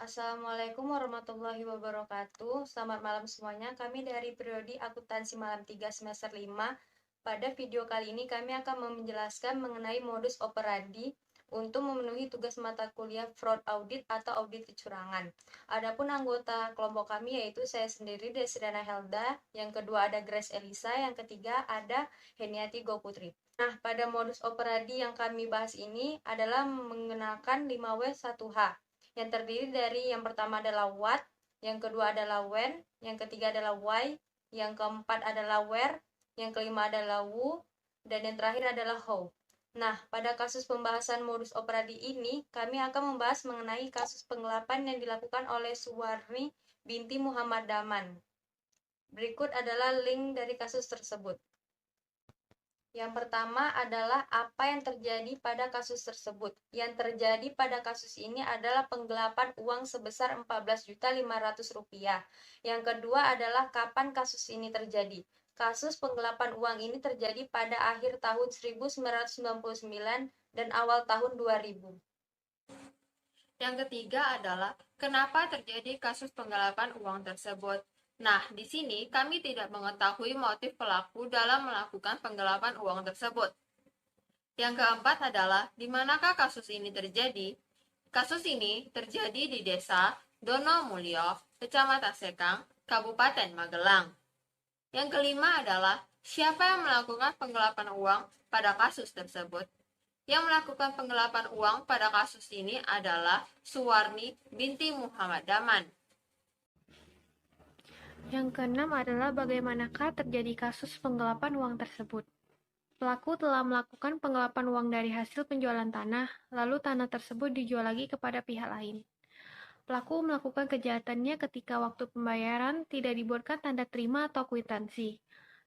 Assalamualaikum warahmatullahi wabarakatuh. Selamat malam semuanya. Kami dari Prodi Akuntansi Malam 3 semester 5. Pada video kali ini kami akan menjelaskan mengenai modus operandi untuk memenuhi tugas mata kuliah fraud audit atau audit kecurangan. Adapun anggota kelompok kami yaitu saya sendiri Desriana Helda, yang kedua ada Grace Elisa, yang ketiga ada Heniati Goputri. Nah, pada modus operandi yang kami bahas ini adalah menggunakan 5W1H yang terdiri dari yang pertama adalah what, yang kedua adalah when, yang ketiga adalah why, yang keempat adalah where, yang kelima adalah who, dan yang terakhir adalah how. Nah, pada kasus pembahasan modus operandi ini, kami akan membahas mengenai kasus penggelapan yang dilakukan oleh Suwarni binti Muhammad Daman. Berikut adalah link dari kasus tersebut. Yang pertama adalah apa yang terjadi pada kasus tersebut. Yang terjadi pada kasus ini adalah penggelapan uang sebesar Rp14.500.000. Yang kedua adalah kapan kasus ini terjadi. Kasus penggelapan uang ini terjadi pada akhir tahun 1999 dan awal tahun 2000. Yang ketiga adalah kenapa terjadi kasus penggelapan uang tersebut. Nah, di sini kami tidak mengetahui motif pelaku dalam melakukan penggelapan uang tersebut. Yang keempat adalah di manakah kasus ini terjadi? Kasus ini terjadi di Desa Dono Mulyo, Kecamatan Sekang, Kabupaten Magelang. Yang kelima adalah siapa yang melakukan penggelapan uang pada kasus tersebut? Yang melakukan penggelapan uang pada kasus ini adalah Suwarni binti Muhammad Daman. Yang keenam adalah bagaimanakah terjadi kasus penggelapan uang tersebut. Pelaku telah melakukan penggelapan uang dari hasil penjualan tanah, lalu tanah tersebut dijual lagi kepada pihak lain. Pelaku melakukan kejahatannya ketika waktu pembayaran tidak dibuatkan tanda terima atau kwitansi.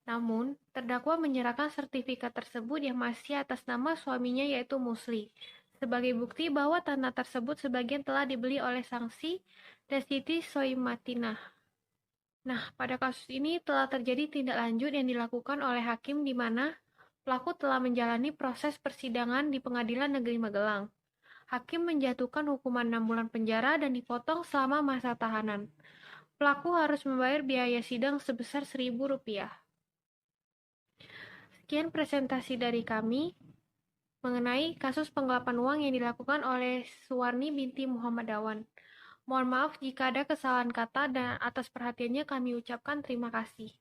Namun, terdakwa menyerahkan sertifikat tersebut yang masih atas nama suaminya yaitu Musli, sebagai bukti bahwa tanah tersebut sebagian telah dibeli oleh Sangsi dan Siti Soimatinah. Nah, pada kasus ini telah terjadi tindak lanjut yang dilakukan oleh hakim di mana pelaku telah menjalani proses persidangan di Pengadilan Negeri Magelang. Hakim menjatuhkan hukuman 6 bulan penjara dan dipotong selama masa tahanan. Pelaku harus membayar biaya sidang sebesar Rp1.000. Sekian presentasi dari kami mengenai kasus penggelapan uang yang dilakukan oleh Suwarni binti Muhammad Daman. Mohon maaf jika ada kesalahan kata dan atas perhatiannya kami ucapkan terima kasih.